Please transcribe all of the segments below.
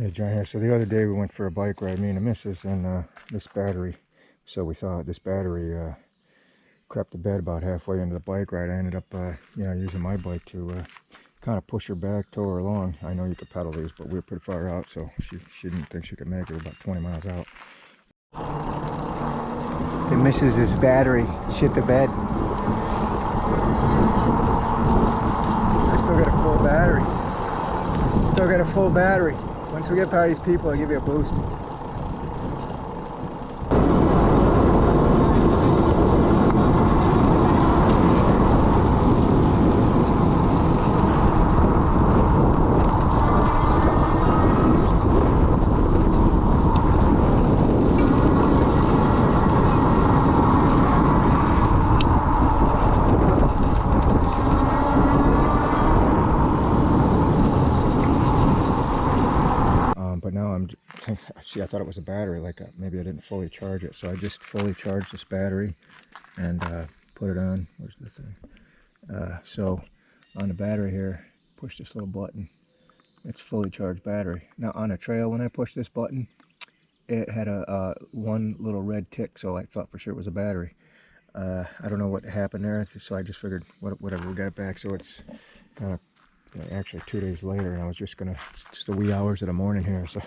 Yeah, John here. So the other day we went for a bike ride, me and the missus, and this battery. So we thought this battery crept to bed about halfway into the bike ride. I ended up, using my bike to kind of push her back, tow her along. I know you could pedal these, but we were pretty far out, so she didn't think she could make it. About 20 miles out. The missus's battery shit the bed. I still got a full battery. Still got a full battery. Once we get past these people, I'll give you a boost. But now I thought it was a battery, like maybe I didn't fully charge it. So I just fully charged this battery and put it on. Where's the thing? So on the battery here, push this little button. It's fully charged battery. Now on a trail, when I pushed this button, it had a one little red tick, so I thought for sure it was a battery. I don't know what happened there, so I just figured whatever, we got it back. So it's kind of actually 2 days later, and I was just gonna, it's the wee hours of the morning here, so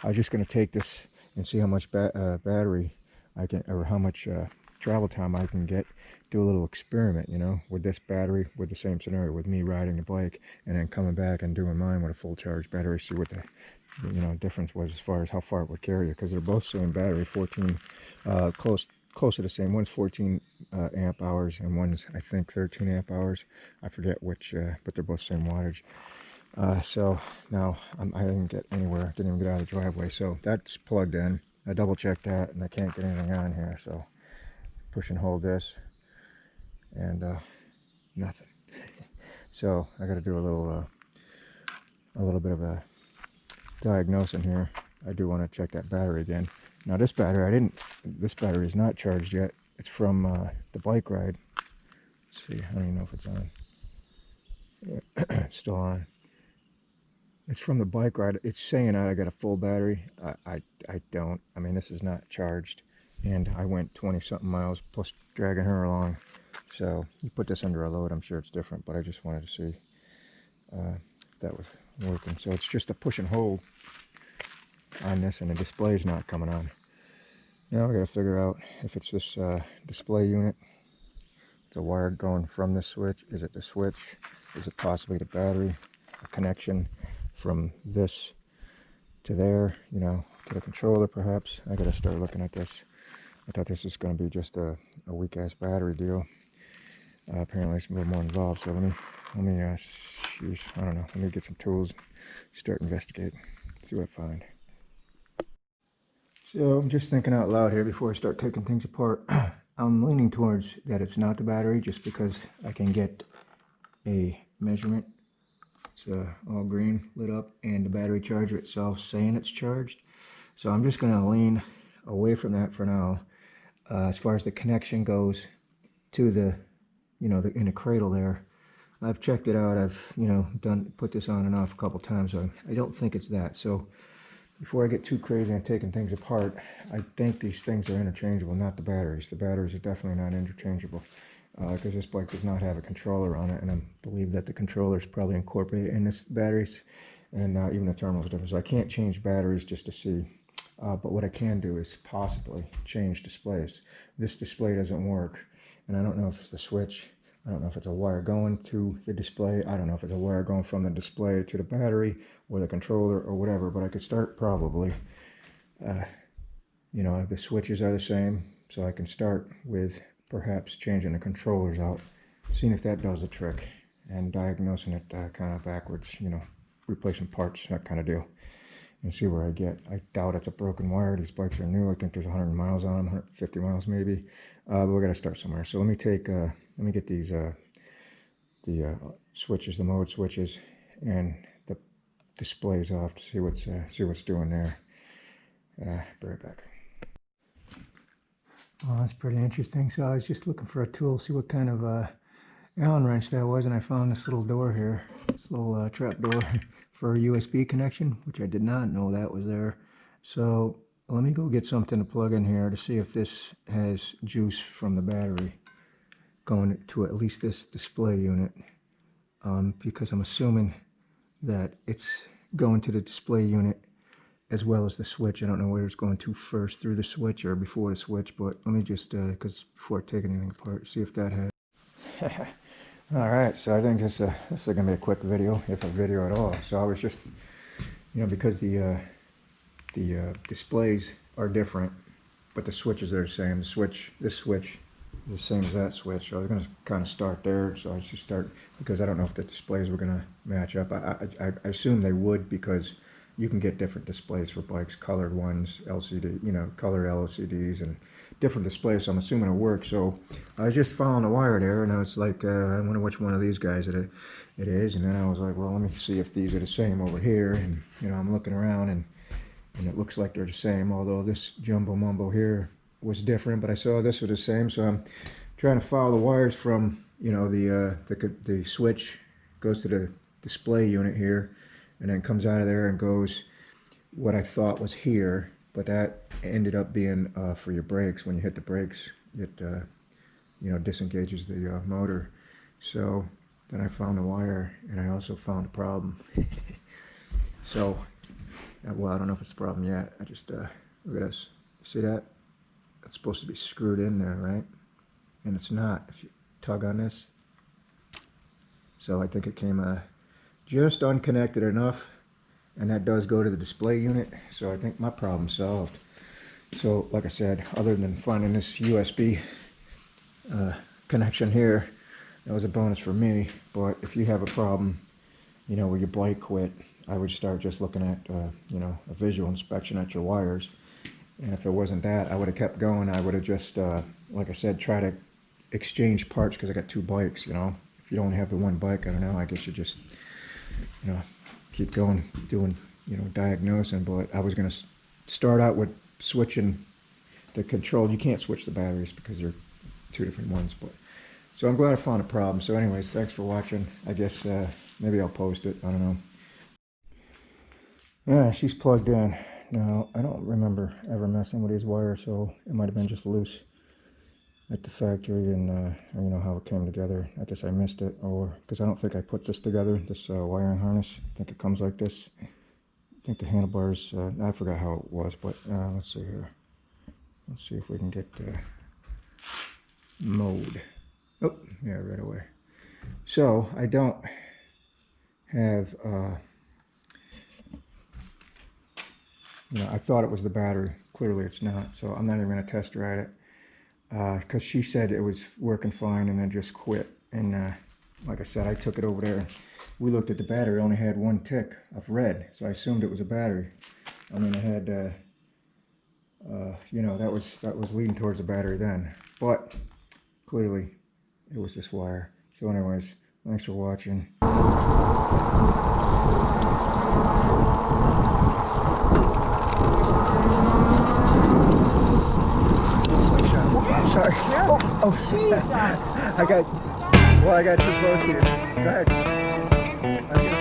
I was just gonna take this and see how much battery I can, or how much travel time I can get, do a little experiment, you know, with this battery, with the same scenario, with me riding the bike and then coming back and doing mine with a full charge battery, see what the difference was as far as how far it would carry you, because they're both same battery, 14 close to the same. One's 14 amp hours and one's, I think, 13 amp hours. I forget which, but they're both same wattage. So now I didn't get anywhere, didn't even get out of the driveway, so that's plugged in. I double checked that and I can't get anything on here, so push and hold this and nothing. So I got to do a little bit of a diagnosing here. I do want to check that battery again. Now this battery, this battery is not charged yet. It's from the bike ride. Let's see, I don't even know if it's on. Yeah, it's still on. It's from the bike ride. It's saying I got a full battery. I don't. I mean, this is not charged. And I went 20 something miles plus dragging her along. So you put this under a load, I'm sure it's different, but I just wanted to see if that was working. So it's just a push and hold on this, and the display's not coming on. Now I gotta figure out if it's this display unit. It's a wire going from the switch. Is it the switch? Is it possibly the battery? A connection from this to there, you know, to the controller perhaps. I gotta start looking at this. I thought this was gonna be just a weak ass battery deal. Apparently it's a little more involved, so let me I don't know, let me get some tools, start investigating, see what I find. So I'm just thinking out loud here before I start taking things apart. I'm leaning towards that it's not the battery, just because I can get a measurement. It's all green lit up, and the battery charger itself saying it's charged. So I'm just going to lean away from that for now. As far as the connection goes to the, in the cradle there, I've checked it out. I've, put this on and off a couple times. So I don't think it's that. So before I get too crazy and taking things apart, I think these things are interchangeable, not the batteries. The batteries are definitely not interchangeable, because this bike does not have a controller on it, and I believe that the controller is probably incorporated in this batteries, and even the terminal is different. So I can't change batteries just to see, but what I can do is possibly change displays. This display doesn't work, and I don't know if it's the switch. I don't know if it's a wire going to the display. I don't know if it's a wire going from the display to the battery or the controller or whatever, but I could start probably. The switches are the same, so I can start with perhaps changing the controllers out, seeing if that does the trick, and diagnosing it kind of backwards, replacing parts, that kind of deal, and see where I get. I doubt it's a broken wire. These bikes are new. I think there's 100 miles on them, 150 miles maybe, but we're going to start somewhere. So let me get these the switches, the mode switches, and the displays off to see what's doing there. Be right back. Well, that's pretty interesting. So I was just looking for a tool, see what kind of Allen wrench that was, and I found this little door here, this little trap door for a USB connection, which I did not know that was there. So let me go get something to plug in here to see if this has juice from the battery going to at least this display unit, because I'm assuming that it's going to the display unit as well as the switch. I don't know where it's going to first, through the switch or before the switch, but let me just, because before I take anything apart, see if that has. Alright, so I think this is going to be a quick video, if a video at all. So I was just, because the displays are different, but the switches are the same. This switch is the same as that switch. So I was going to kind of start there. So I should start, because I don't know if the displays were going to match up. I assume they would, because you can get different displays for bikes, colored ones, LCD, colored LCDs, and different displays. So I'm assuming it'll work. So I was just following the wire there, and I was like, I wonder which one of these guys it is. And then I was like, well, let me see if these are the same over here. And I'm looking around, and it looks like they're the same. Although this jumbo mumbo here was different, but I saw this was the same. So I'm trying to follow the wires from, the switch goes to the display unit here, and then comes out of there and goes what I thought was here, but that ended up being for your brakes. When you hit the brakes, it disengages the motor. So then I found the wire, and I also found a problem. So well, I don't know if it's a problem yet. I just look at this. See that? It's supposed to be screwed in there, right? And it's not. If you tug on this, so I think it came just unconnected enough, and that does go to the display unit. So I think my problem's solved. So like I said, other than finding this USB connection here, that was a bonus for me. But if you have a problem, where your bike quit, I would start just looking at a visual inspection at your wires. And if it wasn't that, I would have kept going. I would have just like I said, try to exchange parts, because I got two bikes. If you don't have the one bike, I don't know, I guess you just keep going, doing, diagnosing. But I was going to start out with switching the control. You can't switch the batteries because they're two different ones. But so I'm glad I found a problem. So anyways, thanks for watching. I guess maybe I'll post it. I don't know. Yeah, she's plugged in. Now, I don't remember ever messing with these wires, so it might have been just loose at the factory, and how it came together. I guess I missed it, or because I don't think I put this together, this wiring harness. I think it comes like this. I think the handlebars, I forgot how it was, but let's see here. Let's see if we can get mode. Oh, yeah, right away. So I don't have, I thought it was the battery. Clearly it's not, so I'm not even going to test ride it. Because she said it was working fine and then just quit. And like I said, I took it over there. We looked at the battery, it only had one tick of red, so I assumed it was a battery. I mean, it had, that was leading towards the battery then. But clearly, it was this wire. So anyways, thanks for watching. Sorry. Oh, Jesus. I got too close to you. Go ahead. I was gonna